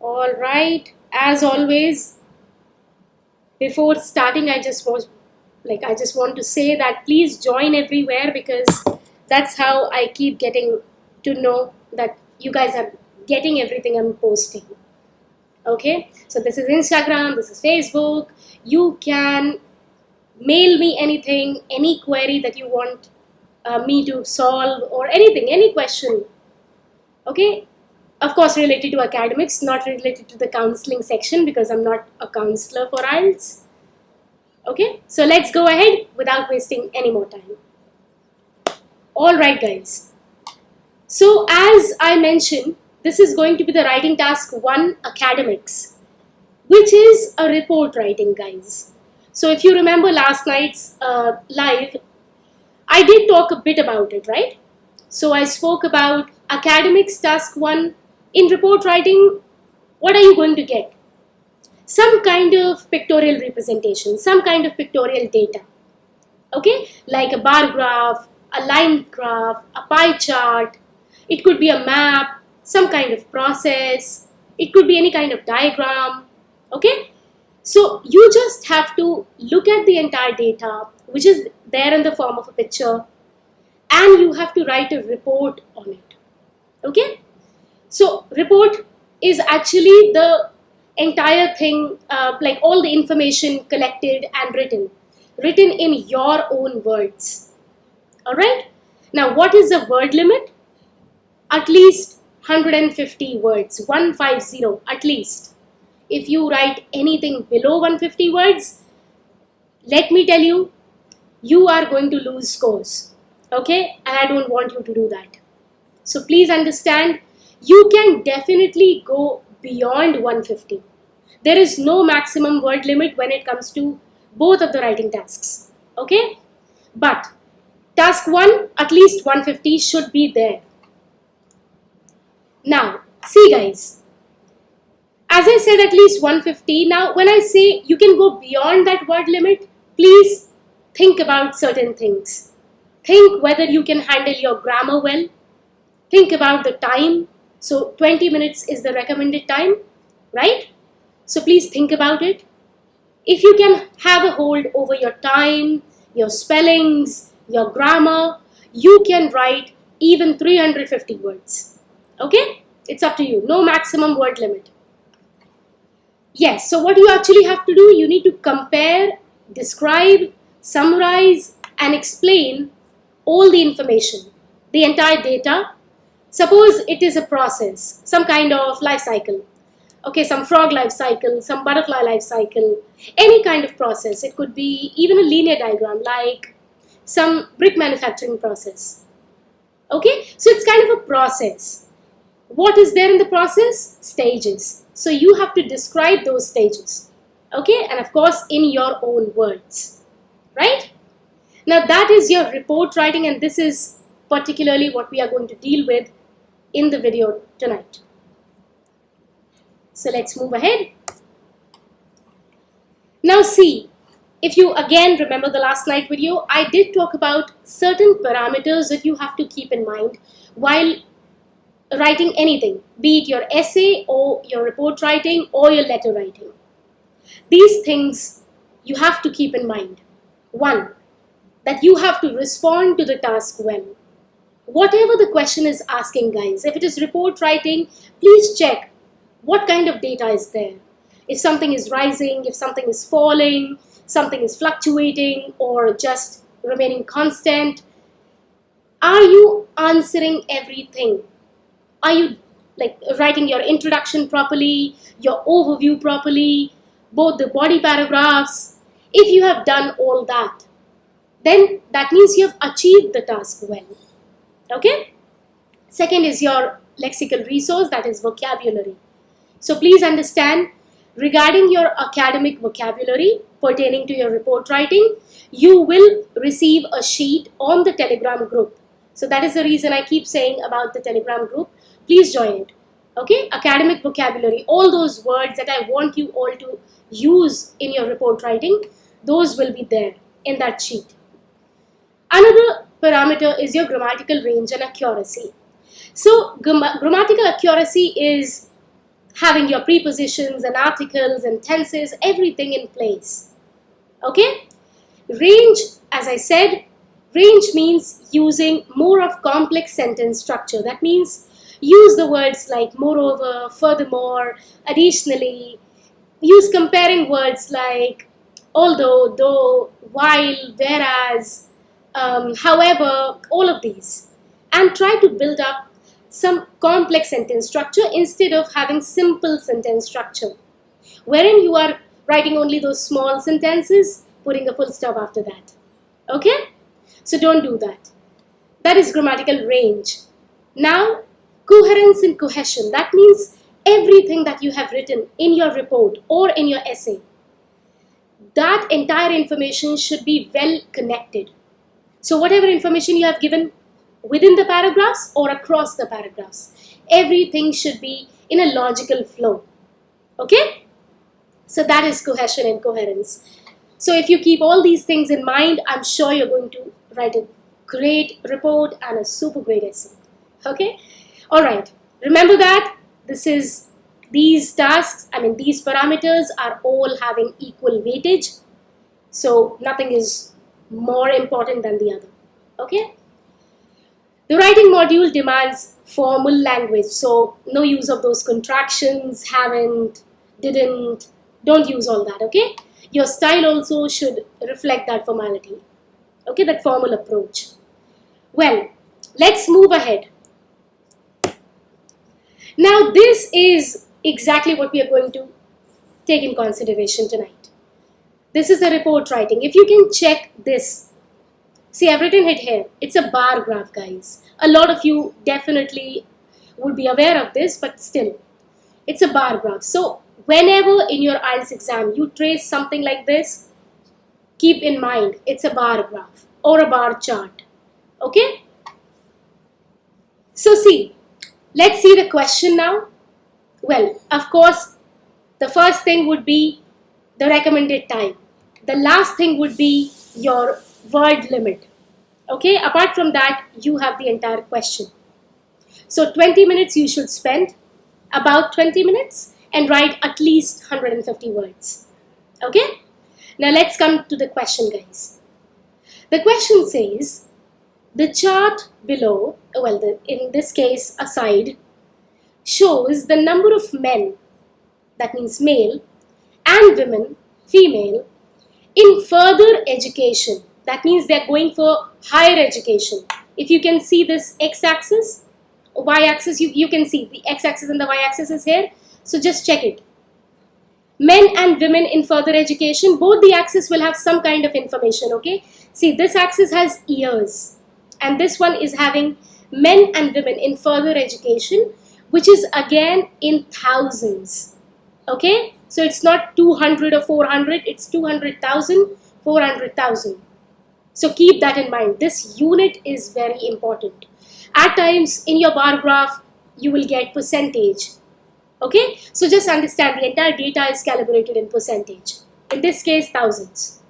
All right, as always, before starting, I just want to say that please join everywhere, because that's how I keep getting to know that you guys are getting everything I'm posting. Okay, so this is Instagram, this is Facebook. You can mail me anything, any query that you want me to solve, or anything, any question. Okay, of course related to academics, not related to the counseling section, because I'm not a counselor for IELTS. Okay, so let's go ahead without wasting any more time. Alright guys, so as I mentioned, this is going to be the writing task 1 academics, which is a report writing, guys. So if you remember last night's live, I did talk a bit about it, right? So I spoke about academics task 1. In report writing, what are you going to get? Some kind of pictorial representation, some kind of pictorial data. Okay, like a bar graph, a line graph, a pie chart. It could be a map, some kind of process. It could be any kind of diagram. Okay, so you just have to look at the entire data, which is there in the form of a picture, and you have to write a report on it. Okay, so report is actually the entire thing, like all the information collected and written in your own words. All right, now what is the word limit? At least 150 words, 150 at least. If you write anything below 150 words, let me tell you, you are going to lose scores. Okay, and I don't want you to do that. So please understand, you can definitely go beyond 150. There is no maximum word limit when it comes to both of the writing tasks. Okay, but task 1, at least 150 should be there. Now, see guys, as I said, at least 150. Now, when I say you can go beyond that word limit, please think about certain things. Think whether you can handle your grammar well. Think about the time. So 20 minutes is the recommended time, right? So please think about it. If you can have a hold over your time, your spellings, your grammar, you can write even 350 words. Okay? It's up to you. No maximum word limit. Yes, so what you actually have to do, you need to compare, describe, summarize, and explain all the information, the entire data. Suppose it is a process, some kind of life cycle. Okay, some frog life cycle, some butterfly life cycle, any kind of process. It could be even a linear diagram, like some brick manufacturing process. Okay, so it's kind of a process. What is there in the process? Stages. So you have to describe those stages. Okay, and of course in your own words, right? Now that is your report writing, and this is particularly what we are going to deal with in the video tonight. So let's move ahead. Now see, if you again remember the last night video, I did talk about certain parameters that you have to keep in mind while writing anything, be it your essay or your report writing or your letter writing. These things you have to keep in mind. 1, that you have to respond to the task well. Whatever the question is asking, guys, if it is report writing, please check what kind of data is there. If something is rising, if something is falling, something is fluctuating, or just remaining constant. Are you answering everything? Are you writing your introduction properly, your overview properly, both the body paragraphs? If you have done all that, then that means you have achieved the task well. Okay? Second is your lexical resource, that is vocabulary. So please understand, regarding your academic vocabulary pertaining to your report writing, you will receive a sheet on the Telegram group. So that is the reason I keep saying about the Telegram group. Please join it. Okay? Academic vocabulary, all those words that I want you all to use in your report writing, those will be there in that sheet. Another parameter is your grammatical range and accuracy. So grammatical accuracy is having your prepositions and articles and tenses, everything in place. Okay? Range, as I said, range means using more of complex sentence structure. That means use the words like moreover, furthermore, additionally. Use comparing words like although, though, while, whereas, however, all of these. And try to build up some complex sentence structure instead of having simple sentence structure, wherein you are writing only those small sentences, putting a full stop after that. Okay? So don't do that. That is grammatical range. Now, coherence and cohesion. That means everything that you have written in your report or in your essay, that entire information should be well connected. So whatever information you have given within the paragraphs or across the paragraphs, everything should be in a logical flow. Okay? So that is cohesion and coherence. So if you keep all these things in mind, I'm sure you're going to write a great report and a super great essay. Okay? Alright. Remember that these tasks, these parameters are all having equal weightage. So nothing is more important than the other. Okay? The writing module demands formal language. So no use of those contractions, haven't, didn't. Don't use all that. Okay? Your style also should reflect that formality. Okay? That formal approach. Well, let's move ahead. Now this is exactly what we are going to take in consideration tonight. This is a report writing. If you can check this, see, I've written it here. It's a bar graph, guys. A lot of you definitely would be aware of this, but still, it's a bar graph. So whenever in your IELTS exam you trace something like this, keep in mind it's a bar graph or a bar chart. Okay? So see, let's see the question now. Well, of course, the first thing would be the recommended time. The last thing would be your word limit. Okay, apart from that, you have the entire question. So 20 minutes you should spend, about 20 minutes, and write at least 150 words. Okay, now let's come to the question, guys. The question says, the chart below, in this case, a side, shows the number of men, that means male, and women, female, in further education. That means they're going for higher education. If you can see this x-axis, y-axis, you can see the x-axis and the y-axis is here. So just check it. Men and women in further education, both the axes will have some kind of information, okay? See, this axis has years, and this one is having men and women in further education, which is again in thousands. Okay, so it's not 200 or 400, it's 200,000, 400,000. So keep that in mind. This unit is very important. At times in your bar graph, you will get percentage. Okay, so just understand the entire data is calibrated in percentage. In this case, thousands.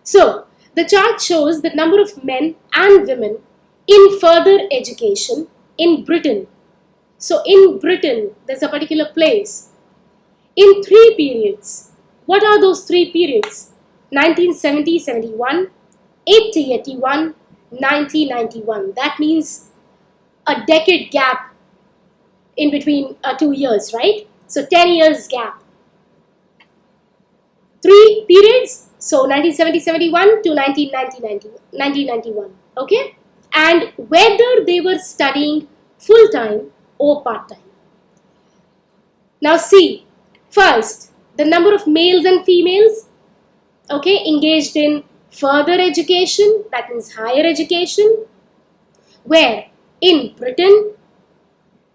So the chart shows the number of men and women in further education in Britain. So in Britain, there's a particular place. In 3 periods. What are those 3 periods? 1970-71, 80-81, 90-91. That means a decade gap in between 2 years, right? So 10 years gap. 3 periods, so 1970-71 to 1990-91, okay? And whether they were studying full-time or part-time. Now see, first, the number of males and females, okay, engaged in further education, that means higher education, where? In Britain,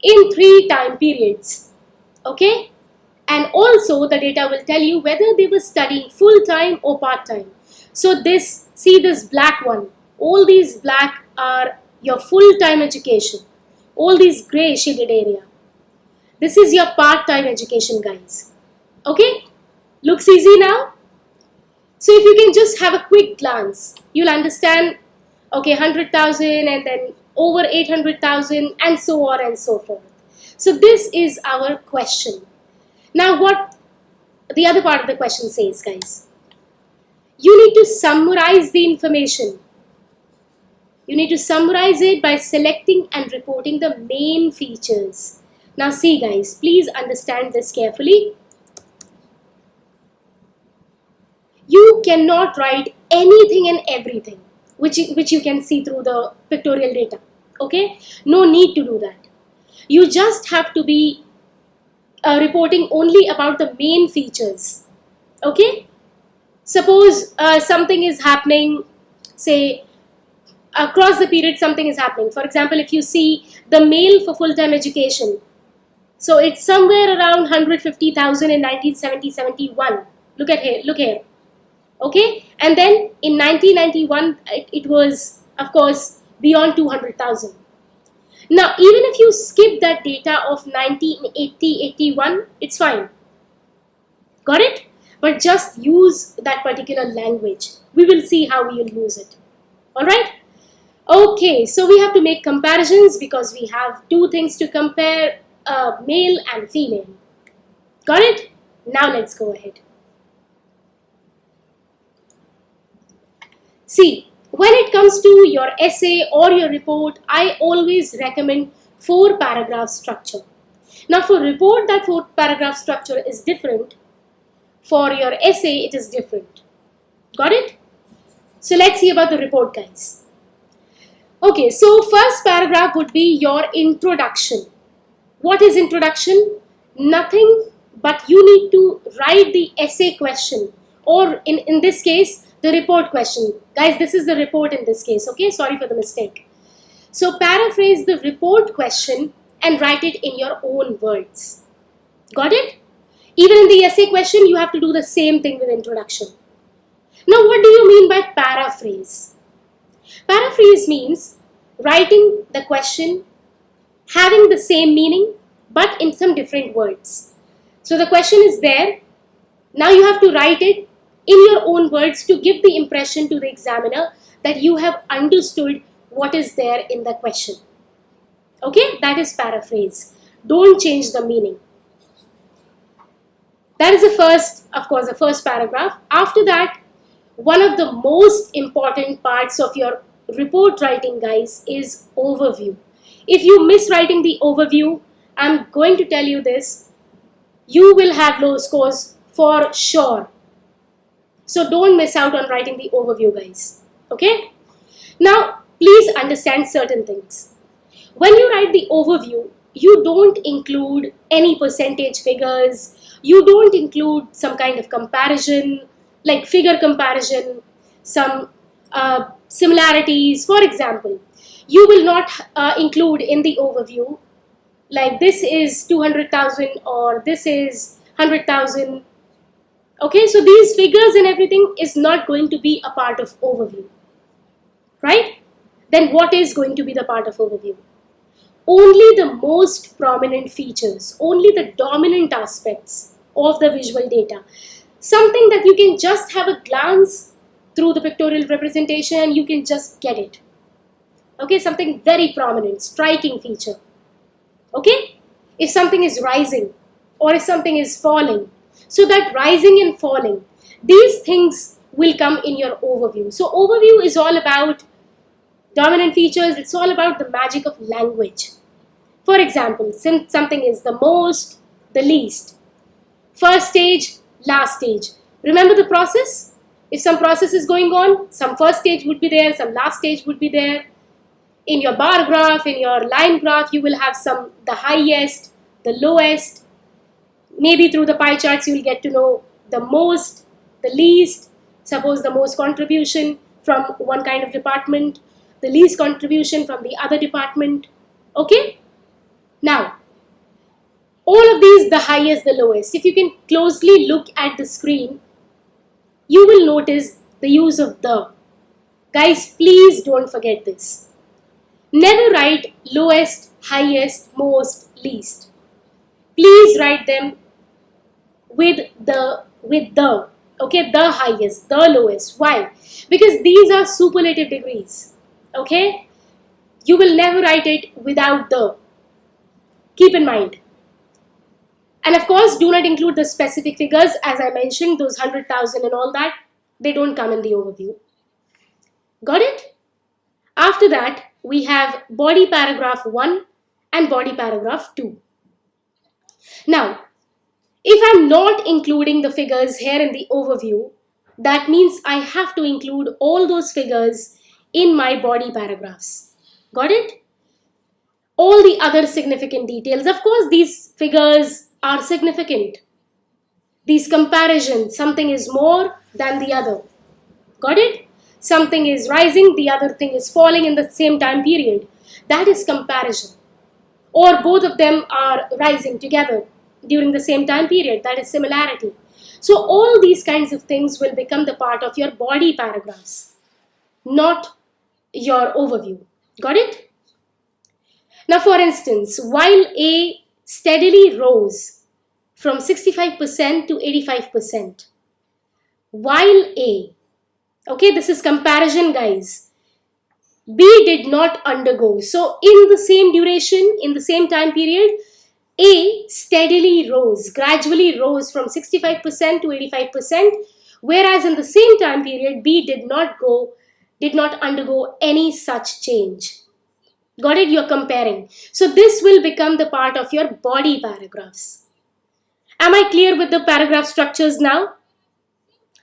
in 3 time periods, okay? And also the data will tell you whether they were studying full-time or part-time. So this, see this black one, all these black are your full-time education, all these grey shaded area. This is your part-time education, guys. Okay? Looks easy now? So if you can just have a quick glance, you'll understand, okay, 100,000 and then over 800,000 and so on and so forth. So this is our question. Now what the other part of the question says, guys, you need to summarize the information. You need to summarize it by selecting and reporting the main features. Now see guys, please understand this carefully. You cannot write anything and everything which you can see through the pictorial data. Okay, no need to do that. You just have to be reporting only about the main features. Okay, suppose something is happening, say across the period something is happening. For example, if you see the mail for full-time education, so it's somewhere around 150,000 in 1970-71. Look at here, look here. Okay, and then in 1991 it was of course beyond 200,000. Now even if you skip that data of 1980-81, it's fine. Got it? But just use that particular language. We will see how we will use it. Alright? Okay, so we have to make comparisons because we have two things to compare, male and female. Got it? Now let's go ahead. See, when it comes to your essay or your report, I always recommend 4-paragraph structure. Now for report, that 4-paragraph structure is different. For your essay, it is different. Got it? So let's see about the report, guys. Okay, so first paragraph would be your introduction. What is introduction? Nothing but you need to write the essay question, or in this case, the report question. Guys, this is the report in this case, okay? Sorry for the mistake. So paraphrase the report question and write it in your own words. Got it? Even in the essay question, you have to do the same thing with introduction. Now, what do you mean by paraphrase? Paraphrase means writing the question, having the same meaning, but in some different words. So the question is there. Now you have to write it in your own words to give the impression to the examiner that you have understood what is there in the question. Okay, that is paraphrase. Don't change the meaning. That is the first, of course, the first paragraph. After that, one of the most important parts of your report writing, guys, is overview. If you miss writing the overview, I'm going to tell you this, you will have low scores for sure. So don't miss out on writing the overview, guys. Okay? Now, please understand certain things. When you write the overview, you don't include any percentage figures. You don't include some kind of comparison, like figure comparison, some similarities. For example, you will not include in the overview, like this is 200,000 or this is 100,000. Okay, so these figures and everything is not going to be a part of overview, right? Then what is going to be the part of overview? Only the most prominent features, only the dominant aspects of the visual data. Something that you can just have a glance through the pictorial representation and you can just get it. Okay, something very prominent, striking feature. Okay, if something is rising or if something is falling, so that rising and falling, these things will come in your overview. So overview is all about dominant features. It's all about the magic of language. For example, since something is the most, the least, first stage, last stage. Remember the process? If some process is going on, some first stage would be there, some last stage would be there. In your bar graph, in your line graph, you will have the highest, the lowest. Maybe through the pie charts, you will get to know the most, the least. Suppose the most contribution from one kind of department, the least contribution from the other department. Okay? Now, all of these, the highest, the lowest. If you can closely look at the screen, you will notice the use of the. Guys, please don't forget this. Never write lowest, highest, most, least. Please write them with the, okay, the highest, the lowest. Why? Because these are superlative degrees, okay? You will never write it without the. Keep in mind. And of course, do not include the specific figures, as I mentioned, those 100,000 and all that. They don't come in the overview. Got it? After that, we have body paragraph 1 and body paragraph 2. Now, if I'm not including the figures here in the overview, that means I have to include all those figures in my body paragraphs. Got it? All the other significant details. Of course, these figures are significant. These comparisons, something is more than the other. Got it? Something is rising, the other thing is falling in the same time period. That is comparison. Or both of them are rising together during the same time period. That is similarity. So all these kinds of things will become the part of your body paragraphs, not your overview. Got it? Now, for instance, while A steadily rose from 65% to 85%, while A, okay, this is comparison, guys, B did not undergo. So in the same duration, in the same time period, A steadily rose, gradually rose from 65% to 85%, whereas in the same time period, B did not undergo any such change. Got it? You're comparing. So this will become the part of your body paragraphs. Am I clear with the paragraph structures now?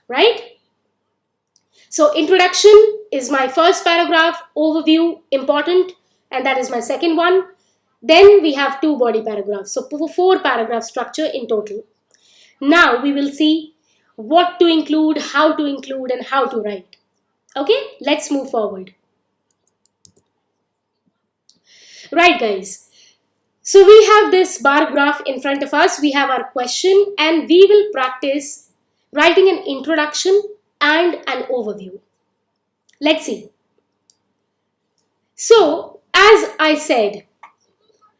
Right? So introduction is my first paragraph, overview, important, and that is my second one. Then we have 2 body paragraphs. So 4 paragraph structure in total. Now we will see what to include, how to include, and how to write. Okay, let's move forward. Right, guys. So we have this bar graph in front of us. We have our question and we will practice writing an introduction and an overview. Let's see. So, as I said,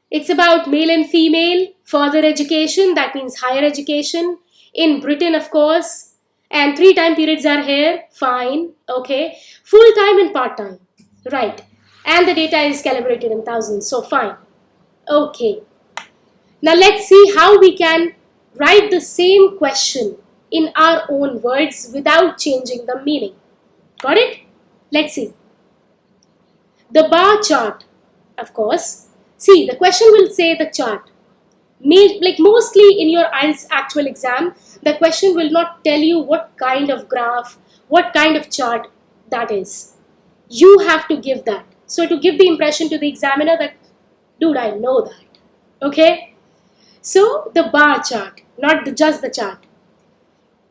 it's about male and female, further education, that means higher education, in Britain, of course, and 3 time periods are here, fine, okay, full-time and part-time, right, and the data is calibrated in thousands, so fine, okay. Now let's see how we can write the same question in our own words without changing the meaning. Got it? Let's see. The bar chart, of course. See, the question will say the chart. Like mostly in your IELTS actual exam, the question will not tell you what kind of graph, what kind of chart that is. You have to give that. So to give the impression to the examiner that, dude, I know that. Okay? So the bar chart, not just the chart,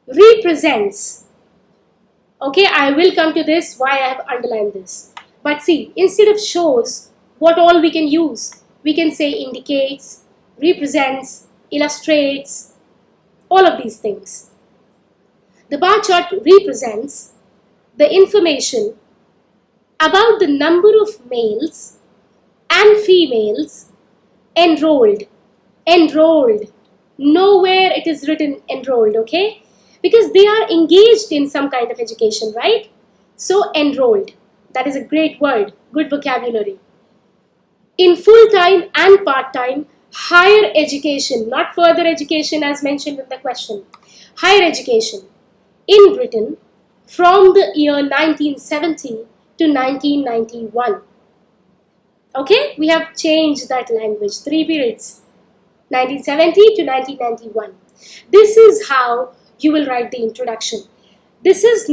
represents. Okay, I will come to this, why I have underlined this. But see, instead of shows, what all we can use? We can say indicates, represents, illustrates, all of these things. The bar chart represents the information about the number of males and females enrolled. Enrolled. Nowhere it is written enrolled, okay? Because they are engaged in some kind of education, right? So enrolled. That is a great word, good vocabulary. In full-time and part-time, higher education, not further education as mentioned in the question, higher education in Britain from the year 1970 to 1991. Okay, we have changed that language, 3 periods, 1970 to 1991. This is how you will write the introduction. This is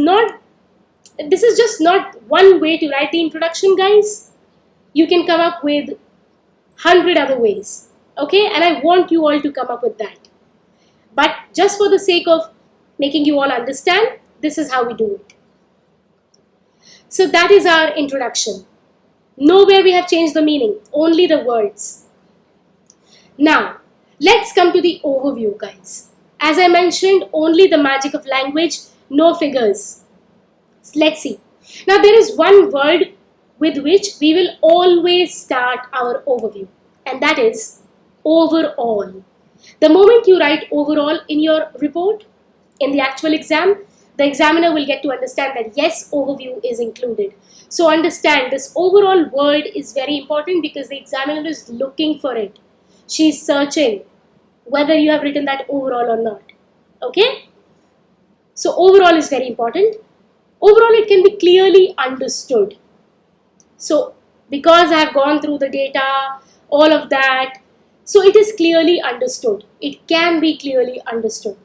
just not one way to write the introduction, guys. You can come up with 100 other ways, okay? And I want you all to come up with that. But just for the sake of making you all understand, this is how we do it. So that is our introduction. Nowhere we have changed the meaning, only the words. Now, let's come to the overview, guys. As I mentioned, only the magic of language, no figures. Let's see. Now there is one word with which we will always start our overview, and that is overall. The moment you write overall in your report, in the actual exam, the examiner will get to understand that yes, overview is included. So understand, this overall word is very important because the examiner is looking for it. She's searching. whether you have written that overall or not. Okay? So overall is very important. Overall, it can be clearly understood. So because I have gone through the data, all of that, so it is clearly understood. It can be clearly understood.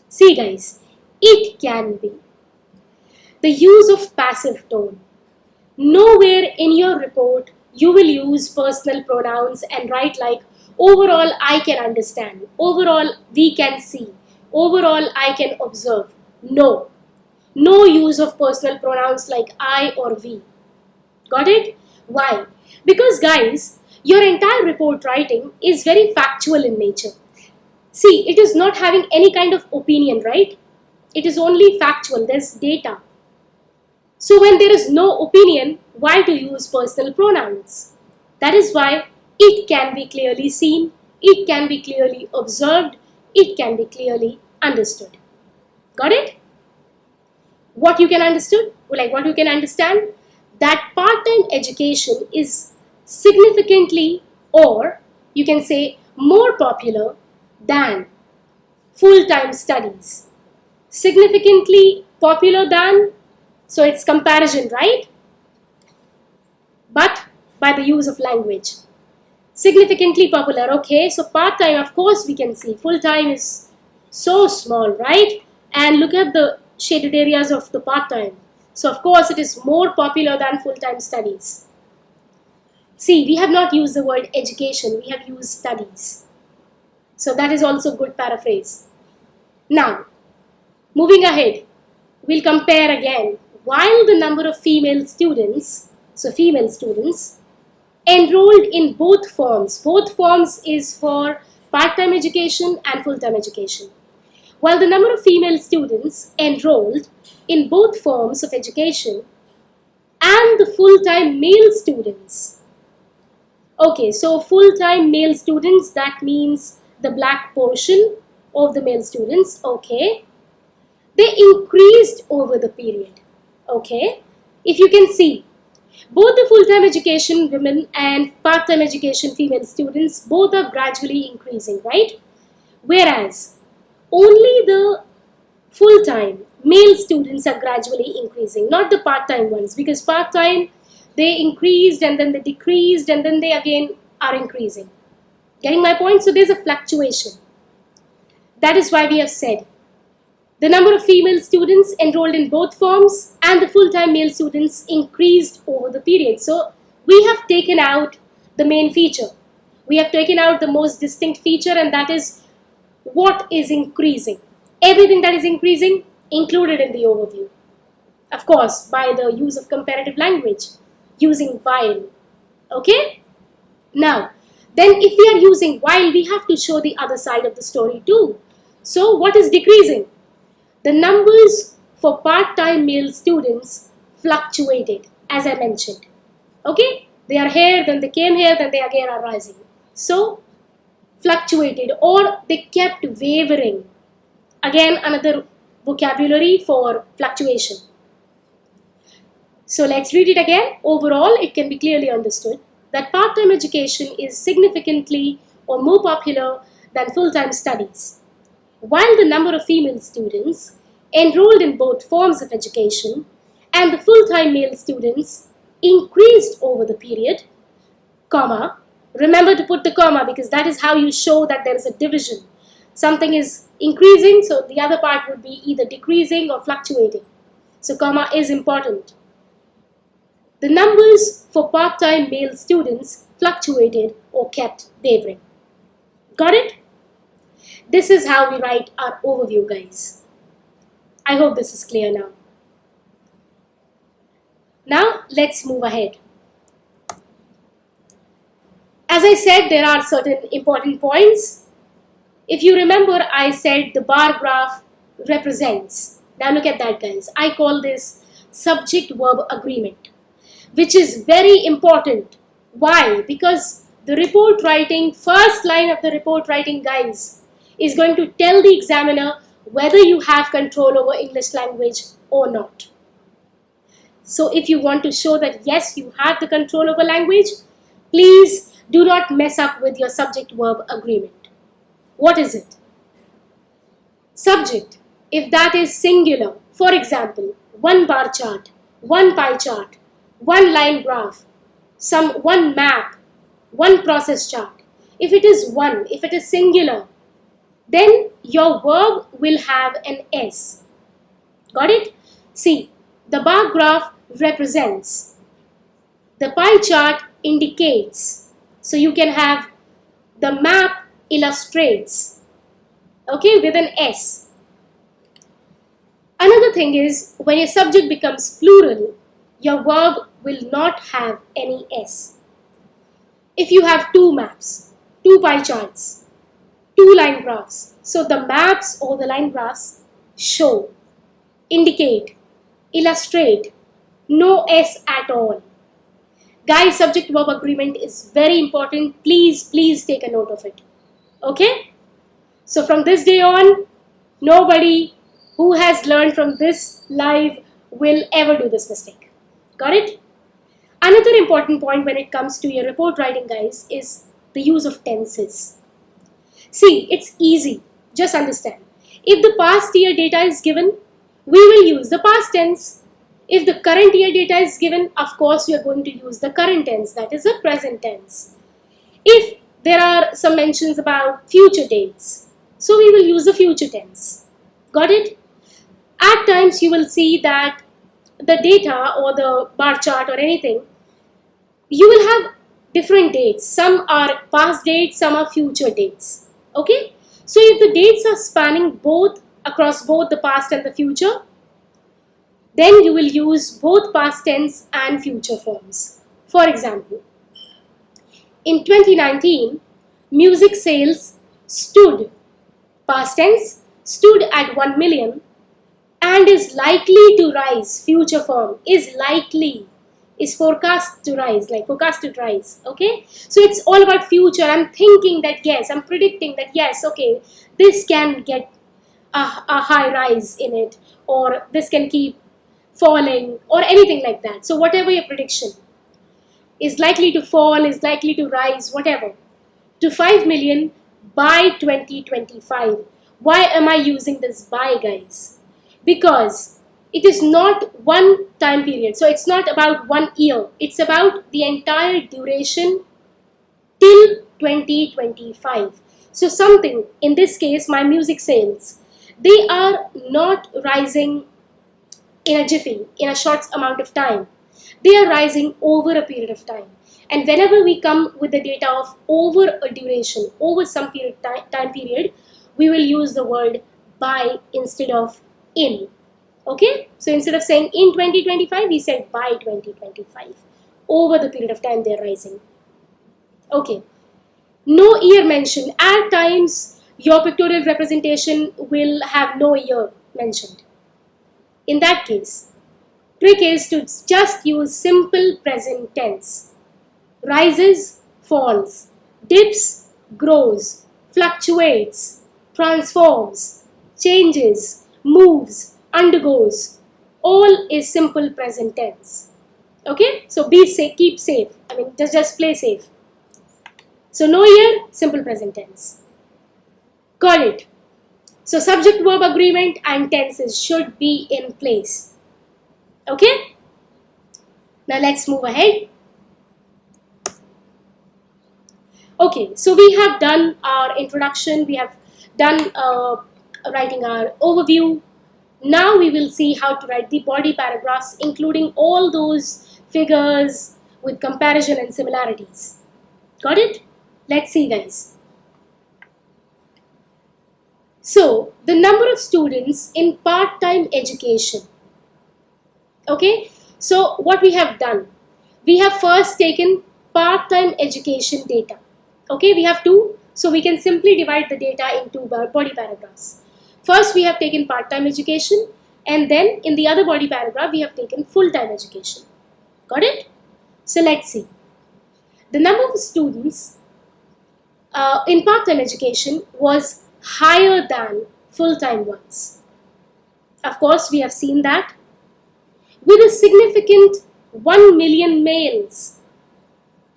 See guys, it can be. The use of passive tone. Nowhere in your report you will use personal pronouns and write like, overall I can understand, overall we can see, overall I can observe. No. No use of personal pronouns like I or we. Got it? Why? Because guys, your entire report writing is very factual in nature. See, it is not having any kind of opinion, right? It is only factual, there's data. So when there is no opinion, why to use personal pronouns? That is why it can be clearly seen, it can be clearly observed, it can be clearly understood. Got it? What you can understood? Like what you can understand? That part-time education is significantly, or you can say more popular than full-time studies. Significantly popular than, so it's comparison, right? But by the use of language. Significantly popular, okay, so part-time, of course we can see. Full-time is so small, right? And look at the shaded areas of the part-time. So of course it is more popular than full-time studies. See, we have not used the word education, we have used studies. So that is also good paraphrase. Now, moving ahead, we'll compare again. While the number of female students, so female students, enrolled in both forms is for part-time education and full-time education. While the number of female students enrolled in both forms of education and the full-time male students. Okay, so full-time male students, that means the black portion of the male students, okay. They increased over the period, okay. If you can see, both the full-time education women and part-time education female students, both are gradually increasing, right? Whereas only the full-time male students are gradually increasing, not the part-time ones, because part-time they increased and then they decreased and then they again are increasing. Getting my point? So there's a fluctuation. That is why we have said the number of female students enrolled in both forms and the full-time male students increased over the period. So we have taken out the main feature. We have taken out the most distinct feature, and that is what is increasing. Everything that is increasing included in the overview. Of course, by the use of comparative language, using while. Okay? Now, then if we are using while, we have to show the other side of the story too. So what is decreasing? The numbers for part-time male students fluctuated, as I mentioned. Okay? They are here, then they came here, then they again are rising. So, fluctuated, or they kept wavering. Again, another vocabulary for fluctuation. So let's read it again. Overall, it can be clearly understood that part-time education is significantly or more popular than full-time studies. While the number of female students enrolled in both forms of education and the full-time male students increased over the period, comma, remember to put the comma because that is how you show that there is a division. Something is increasing, so the other part would be either decreasing or fluctuating. So comma is important. The numbers for part-time male students fluctuated or kept wavering. Got it? This is how we write our overview, guys. I hope this is clear now. Now, let's move ahead. As I said, there are certain important points. If you remember, I said the bar graph represents. Now look at that, guys. I call this subject-verb agreement, which is very important. Why? Because the report writing, first line of the report writing, guys, is going to tell the examiner whether you have control over English language or not. So if you want to show that yes, you have the control over language, please do not mess up with your subject-verb agreement. What is it? Subject, if that is singular, for example, one bar chart, one pie chart, one line graph, one map, one process chart. If it is one, if it is singular, then your verb will have an S. Got it? See, the bar graph represents, the pie chart indicates, so you can have the map illustrates, okay, with an S. Another thing is, when your subject becomes plural, your verb will not have any S. If you have two maps, two pie charts, two line graphs, so the maps or the line graphs show, indicate, illustrate, no S at all. Guys, subject verb agreement is very important. Please take a note of it. Okay? So from this day on, nobody who has learned from this live will ever do this mistake. Got it? Another important point when it comes to your report writing, guys, is the use of tenses. See, it's easy. Just understand. If the past year data is given, we will use the past tense. If the current year data is given, of course, we are going to use the current tense, that is the present tense. If there are some mentions about future dates, so we will use the future tense. Got it? At times, you will see that the data or the bar chart or anything, you will have different dates. Some are past dates, some are future dates. Okay? So if the dates are spanning across both the past and the future, then you will use both past tense and future forms. For example, in 2019, music sales stood, past tense, stood at 1 million and is likely to rise, future form, is likely, is forecast to rise, like forecasted rise, okay? So it's all about future. I'm thinking that yes, I'm predicting that yes, okay, this can get a high rise in it, or this can keep falling, or anything like that. So whatever your prediction is likely to fall, is likely to rise, whatever, to 5 million by 2025. Why am I using this by, guys? Because it is not one time period. So it's not about 1 year. It's about the entire duration till 2025. So something, in this case, my music sales, they are not rising in a jiffy, in a short amount of time. They are rising over a period of time. And whenever we come with the data of over a duration, over some time period, we will use the word by instead of in. Okay? So instead of saying in 2025, we said by 2025. Over the period of time they are rising. Okay. No year mentioned. At times, your pictorial representation will have no year mentioned. In that case, trick is to just use simple present tense. Rises, falls, dips, grows, fluctuates, transforms, changes, moves, undergoes. All is simple present tense. Okay? So be safe, keep safe. I mean, just play safe. So no year, simple present tense. Got it? So subject verb agreement and tenses should be in place. Okay? Now let's move ahead. Okay, so we have done our introduction, we have done writing our overview. Now we will see how to write the body paragraphs, including all those figures with comparison and similarities. Got it? Let's see, guys. So, the number of students in part-time education. Okay, so what we have done, we have first taken part-time education data. Okay, we have two, so we can simply divide the data into body paragraphs. First, we have taken part-time education, and then in the other body paragraph, we have taken full-time education. Got it? So let's see. The number of students in part-time education was higher than full-time ones. Of course, we have seen that. With a significant 1 million males.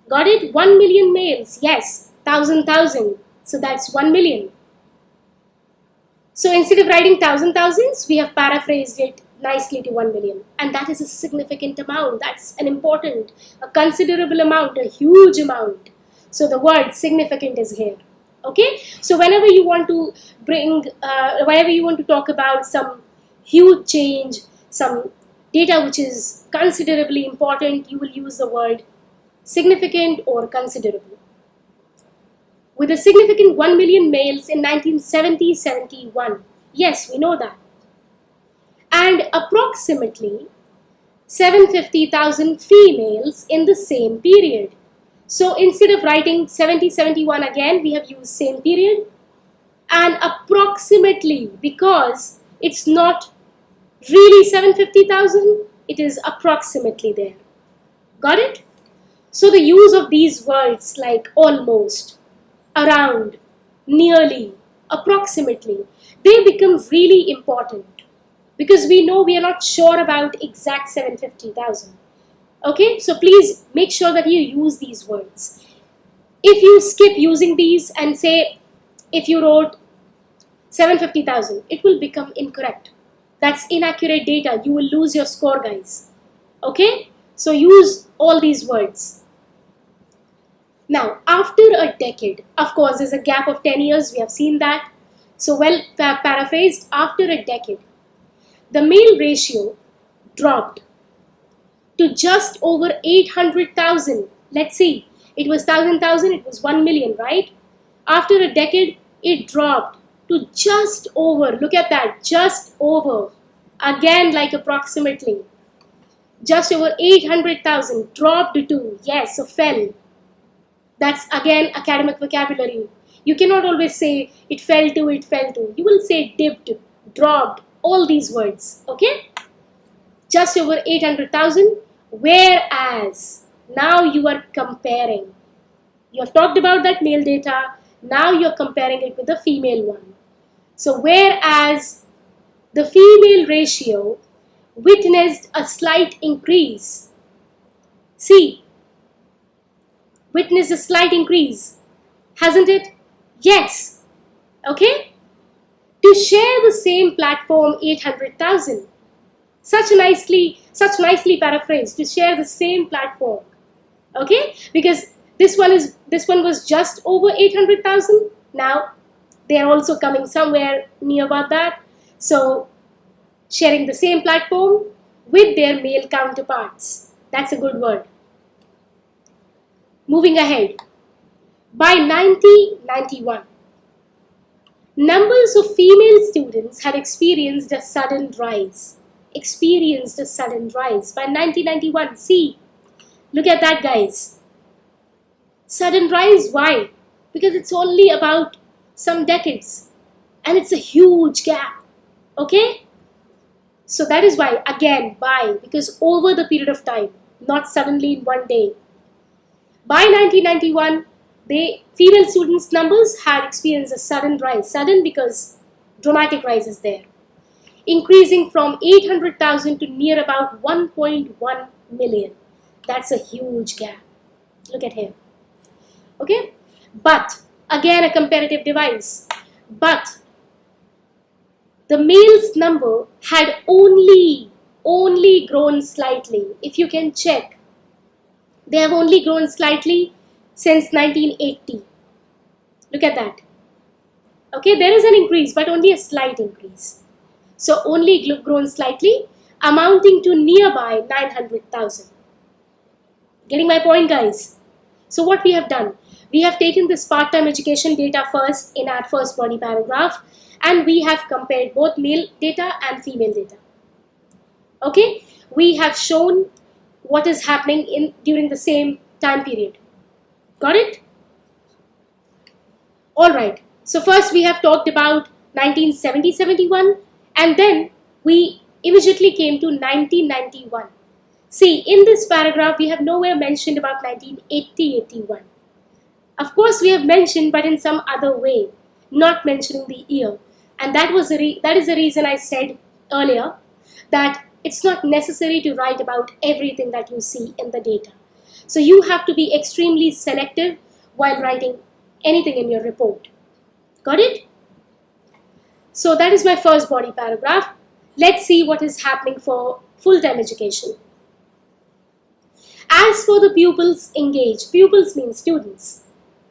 Got it? 1 million males. Yes, 1,000. So that's 1 million. So instead of writing thousands, we have paraphrased it nicely to 1 million. And that is a significant amount. That's an important, a considerable amount, a huge amount. So the word significant is here. Okay? So whenever you want to whenever you want to talk about some huge change, some data which is considerably important, you will use the word significant or considerable. With a significant 1 million males in 1970-71. Yes, we know that. And approximately 750,000 females in the same period. So instead of writing 70-71 again, we have used same period. And approximately, because it's not really 750,000, it is approximately there. Got it? So the use of these words like almost, around, nearly, approximately, they become really important because we know we are not sure about exact 750,000. Okay, so please make sure that you use these words. If you skip using these and say, if you wrote 750,000, it will become incorrect. That's inaccurate data. You will lose your score, guys. Okay, so use all these words. Now, after a decade, of course, there's a gap of 10 years, we have seen that. So, well paraphrased, after a decade, the male ratio dropped to just over 800,000. Let's see, it was 1,000, it was 1 million, right? After a decade, it dropped to just over, look at that, just over, again like approximately, just over 800,000, dropped to, yes, so fell. That's again academic vocabulary. You cannot always say it fell to, it fell to. You will say dipped, dropped, all these words. Okay? Just over 800,000. Whereas now you are comparing. You have talked about that male data. Now you're comparing it with the female one. So whereas the female ratio witnessed a slight increase. See, witnessed a slight increase, hasn't it? Yes. Okay? To share the same platform, 800,000. Such nicely paraphrased. To share the same platform. Okay? Because this one was just over 800,000. Now they are also coming somewhere near about that. So sharing the same platform with their male counterparts. That's a good word. Moving ahead, by 1991, numbers of female students had experienced a sudden rise. By 1991, see, look at that, guys. Sudden rise, why? Because it's only about some decades and it's a huge gap, okay? So that is why, again, by, because over the period of time, not suddenly in one day. By 1991, female students' numbers had experienced a sudden rise. Sudden because dramatic rise is there. Increasing from 800,000 to near about 1.1 million. That's a huge gap. Look at here. Okay? But, again a comparative device. But, the males' number had only grown slightly. If you can check. They have only grown slightly since 1980. Look at that. Okay, there is an increase, but only a slight increase. So only grown slightly, amounting to nearby 900,000. Getting my point, guys? So what we have done? We have taken this part-time education data first in our first body paragraph, and we have compared both male data and female data. Okay, we have shown what is happening during the same time period. Got it? Alright, so first we have talked about 1970-71 and then we immediately came to 1991. See, in this paragraph we have nowhere mentioned about 1980-81. Of course we have mentioned, but in some other way, not mentioning the year. And that is the reason I said earlier that it's not necessary to write about everything that you see in the data. So you have to be extremely selective while writing anything in your report. Got it? So that is my first body paragraph. Let's see what is happening for full-time education. As for the pupils engaged, pupils means students.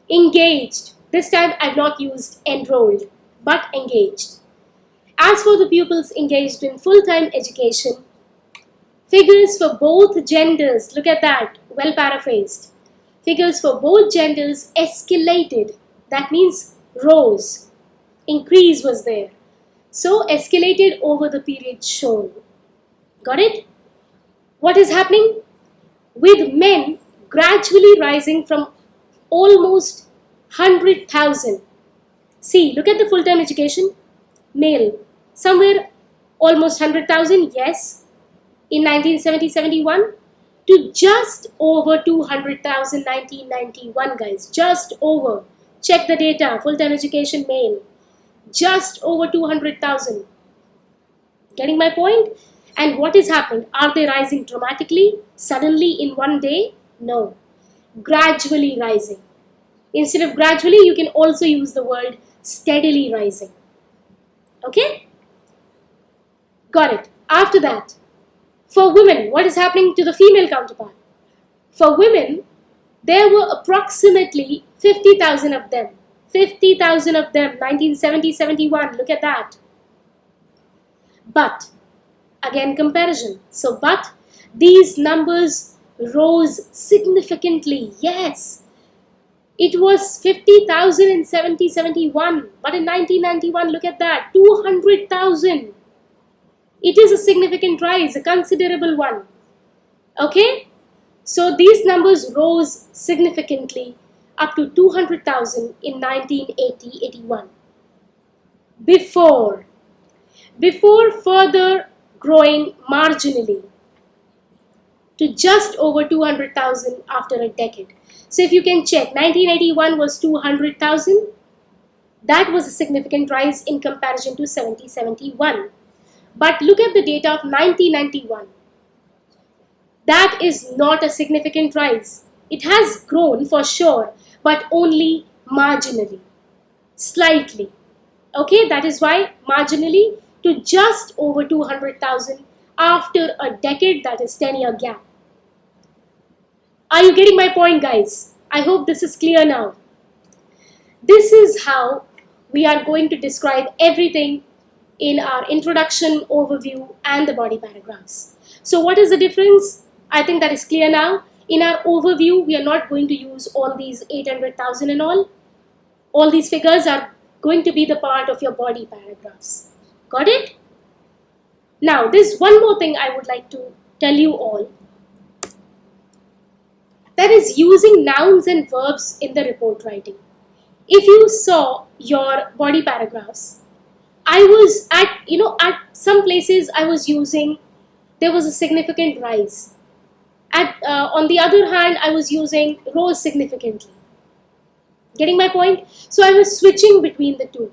Engaged, this time I've not used enrolled, but engaged. As for the pupils engaged in full-time education, figures for both genders, look at that, well paraphrased. Figures for both genders escalated, that means rose, increase was there. So escalated over the period shown. Got it? What is happening? With men gradually rising from almost 100,000. See, look at the full-time education. Male, somewhere almost 100,000, yes, in 1970-71, to just over 200,000 1991, guys. Just over. Check the data. Full-time education male. Just over 200,000. Getting my point? And what is happening? Are they rising dramatically, suddenly in one day? No. Gradually rising. Instead of gradually, you can also use the word steadily rising. Okay? Got it. After that, for women, what is happening to the female counterpart? For women, there were approximately 50,000 of them. 50,000 of them, 1970-71, look at that. But, again comparison. So, but these numbers rose significantly. Yes, it was 50,000 in 70-71, but in 1991, look at that, 200,000. It is a significant rise, a considerable one. Okay, so these numbers rose significantly up to 200,000 in 1980-81. Before further growing marginally to just over 200,000 after a decade. So if you can check, 1981 was 200,000. That was a significant rise in comparison to 70-71. But look at the data of 1991. That is not a significant rise. It has grown for sure, but only marginally, slightly. Okay, that is why marginally to just over 200,000 after a decade, that is 10-year gap. Are you getting my point, guys? I hope this is clear now. This is how we are going to describe everything in our introduction, overview, and the body paragraphs. So what is the difference? I think that is clear now. In our overview, we are not going to use all these 800,000 and all. All these figures are going to be the part of your body paragraphs. Got it? Now, there's one more thing I would like to tell you all. That is using nouns and verbs in the report writing. If you saw your body paragraphs, I was at some places I was using, there was a significant rise. On the other hand, I was using rose significantly. Getting my point? So I was switching between the two.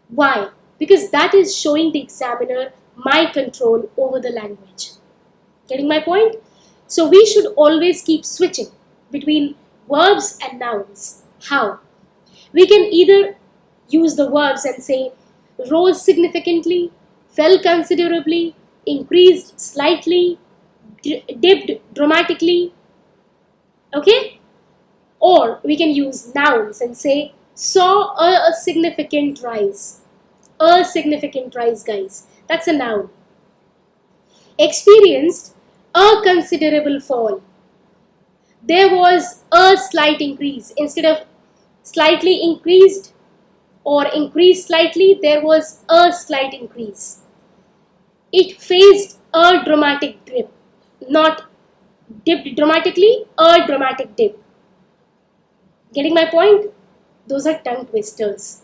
Why? Because that is showing the examiner my control over the language. Getting my point? So we should always keep switching between verbs and nouns. How? We can either use the verbs and say rose significantly, fell considerably, increased slightly, dipped dramatically. Okay? Or we can use nouns and say saw a significant rise. A significant rise, guys. That's a noun. Experienced a considerable fall. There was a slight increase. Instead of slightly increased or increased slightly, there was a slight increase. It faced a dramatic dip. Not dipped dramatically, a dramatic dip. Getting my point? Those are tongue twisters.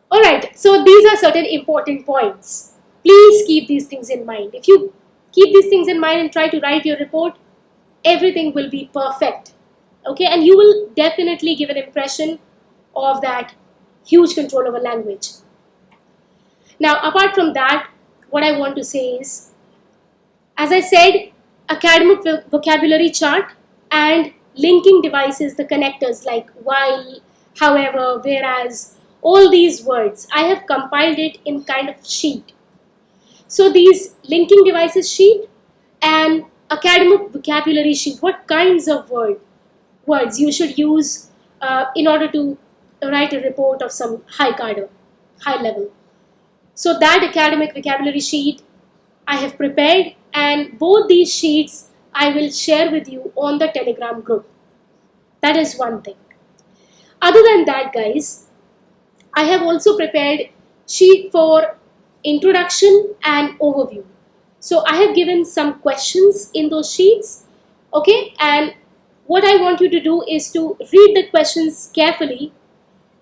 Alright, so these are certain important points. Please keep these things in mind. If you keep these things in mind and try to write your report, everything will be perfect. Okay, and you will definitely give an impression of that huge control over language. Now, apart from that, what I want to say is, as I said, academic vocabulary chart and linking devices, the connectors like while, however, whereas, all these words, I have compiled it in kind of sheet. So these linking devices sheet and academic vocabulary sheet, what kinds of words you should use in order to write a report of some high cadre, high level. So that academic vocabulary sheet I have prepared, and both these sheets I will share with you on the Telegram group. That is one thing. Other than that, guys, I have also prepared sheet for introduction and overview. So I have given some questions in those sheets, okay? And what I want you to do is to read the questions carefully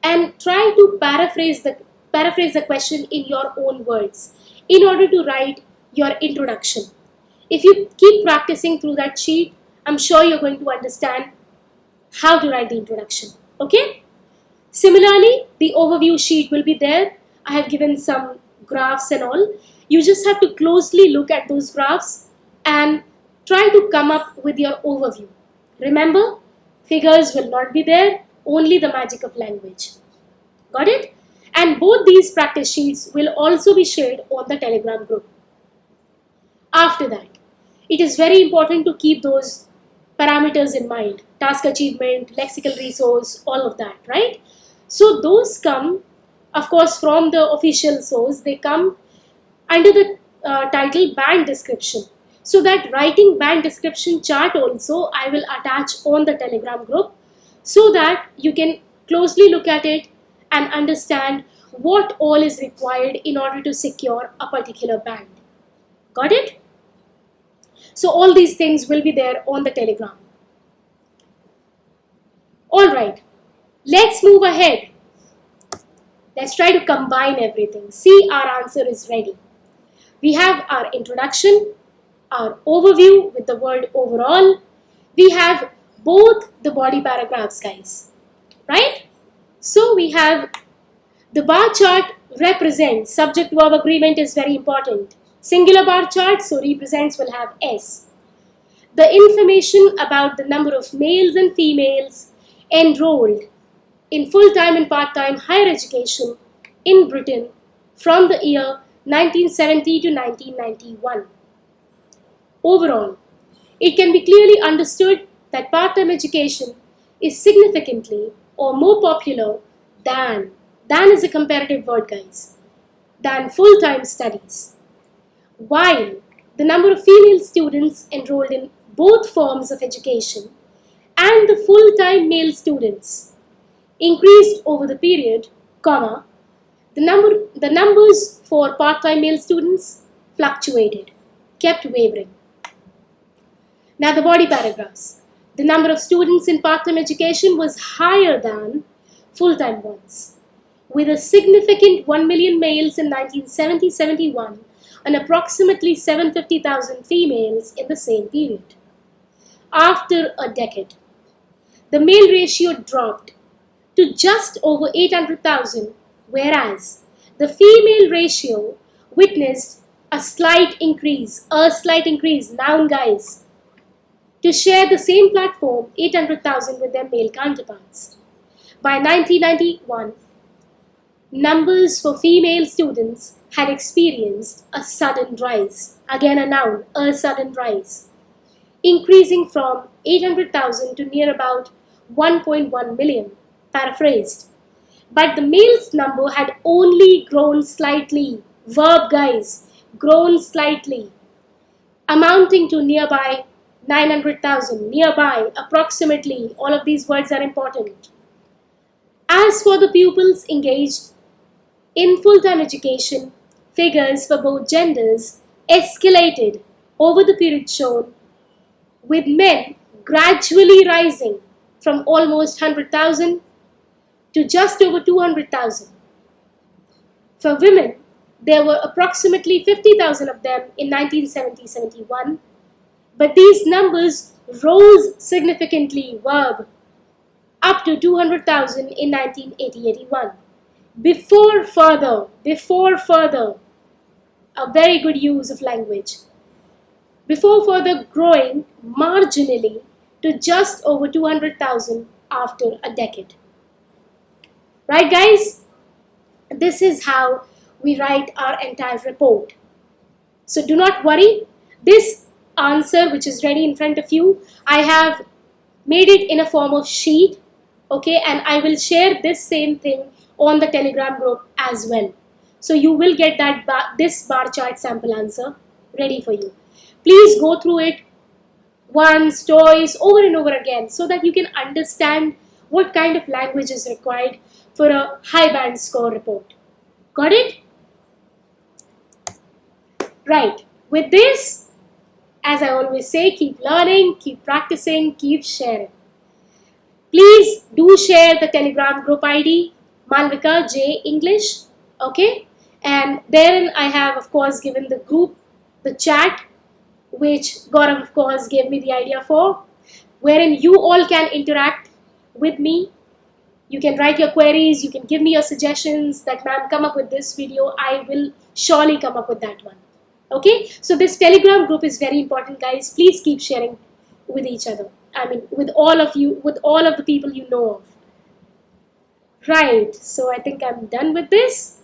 and try to paraphrase the question in your own words in order to write your introduction. If you keep practicing through that sheet, I'm sure you're going to understand how to write the introduction, okay? Similarly, the overview sheet will be there. I have given some graphs and all. You just have to closely look at those graphs and try to come up with your overview. Remember, figures will not be there, only the magic of language. Got it? And both these practice sheets will also be shared on the Telegram group. After that, it is very important to keep those parameters in mind. Task achievement, lexical resource, all of that, right? So those come, of course, from the official source. They come under the title band description. So that writing band description chart also I will attach on the Telegram group so that you can closely look at it and understand what all is required in order to secure a particular band. Got it? So all these things will be there on the Telegram. Alright, let's move ahead. Let's try to combine everything. See, our answer is ready. We have our introduction, our overview with the word overall. We have both the body paragraphs, guys. Right? So we have the bar chart represents, subject-verb agreement is very important. Singular bar chart, so represents will have S. The information about the number of males and females enrolled in full-time and part-time higher education in Britain from the year 1970 to 1991. Overall, it can be clearly understood that part-time education is significantly or more popular than is a comparative word, guys, than full-time studies. While the number of female students enrolled in both forms of education and the full-time male students increased over the period, comma, the numbers for part-time male students fluctuated, kept wavering. Now the body paragraphs. The number of students in part-time education was higher than full-time ones, with a significant 1 million males in 1970-71 and approximately 750,000 females in the same period. After a decade, the male ratio dropped to just over 800,000, whereas the female ratio witnessed a slight increase, noun guys, to share the same platform, 800,000, with their male counterparts. By 1991, numbers for female students had experienced a sudden rise, again a noun, a sudden rise, increasing from 800,000 to near about 1.1 million, paraphrased. But the males number had only grown slightly, verb guys, grown slightly, amounting to nearby 900,000, nearby, approximately, all of these words are important. As for the pupils engaged in full-time education, figures for both genders escalated over the period shown, with men gradually rising from almost 100,000 to just over 200,000. For women, there were approximately 50,000 of them in 1970-71, but these numbers rose significantly, verb, up to 200,000 in 1980-81. Before further, a very good use of language. Before further growing marginally to just over 200,000 after a decade. Right, guys? This is how we write our entire report. So do not worry. This answer which is ready in front of you, I have made it in a form of sheet, okay, and I will share this same thing on the Telegram group as well. So you will get that this bar chart sample answer ready for you. Please go through it once, twice, over and over again so that you can understand what kind of language is required for a high band score report. Got it? Right. With this, as I always say, keep learning, keep practicing, keep sharing. Please do share the Telegram group ID, Malvika J English, okay? And therein I have, of course, given the group, the chat, which Gaurav, of course, gave me the idea for, wherein you all can interact with me. You can write your queries, you can give me your suggestions that, ma'am, come up with this video. I will surely come up with that one. Okay, so this Telegram group is very important, guys. Please keep sharing with each other. I mean, with all of you, with all of the people you know of. Right, so I think I'm done with this.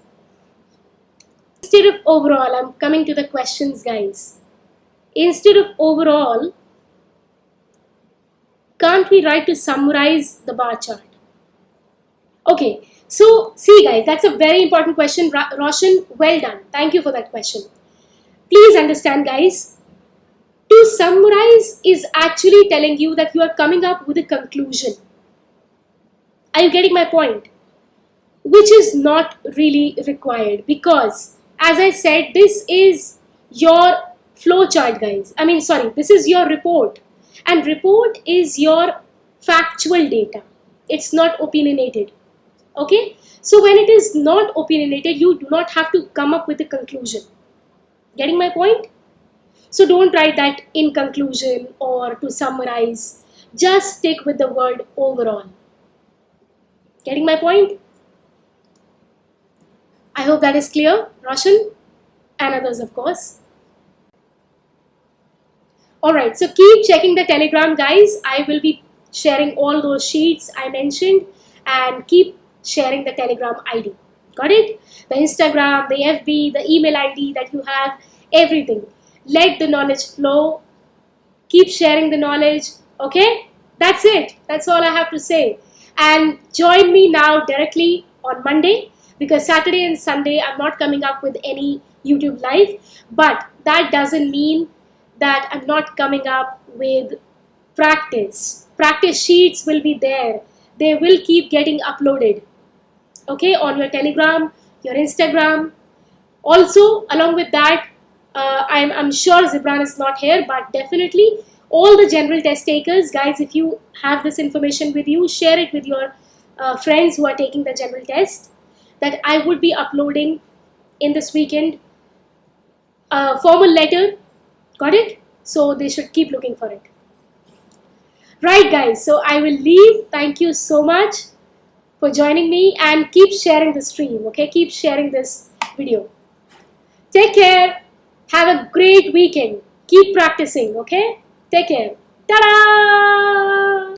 Instead of overall, I'm coming to the questions, guys. Instead of overall, can't we write to summarize the bar chart? Okay, so see, guys, that's a very important question. Roshan, well done. Thank you for that question. Please understand, guys, to summarize is actually telling you that you are coming up with a conclusion. Are you getting my point? Which is not really required because, as I said, this is your flow chart, guys. This is your report. And report is your factual data. It's not opinionated. Okay? So when it is not opinionated, you do not have to come up with a conclusion. Getting my point? So don't write that in conclusion or to summarize. Just stick with the word overall. Getting my point? I hope that is clear, Roshan and others, of course. Alright, so keep checking the Telegram, guys. I will be sharing all those sheets I mentioned, and keep sharing the Telegram ID. Got it? The Instagram, the FB, the email ID that you have, everything. Let the knowledge flow. Keep sharing the knowledge. Okay? That's it. That's all I have to say. And join me now directly on Monday, because Saturday and Sunday I'm not coming up with any YouTube live. But that doesn't mean that I'm not coming up with practice. Practice sheets will be there. They will keep getting uploaded. Okay, on your Telegram, your Instagram. Also, along with that, I'm sure Zibran is not here, but definitely all the general test takers, guys, if you have this information with you, share it with your friends who are taking the general test, that I would be uploading in this weekend a formal letter. Got it? So they should keep looking for it. Right, guys, so I will leave. Thank you so much for joining me, and keep sharing the stream, okay? Keep sharing this video. Take care. Have a great weekend. Keep practicing, okay? Take care. Ta-da!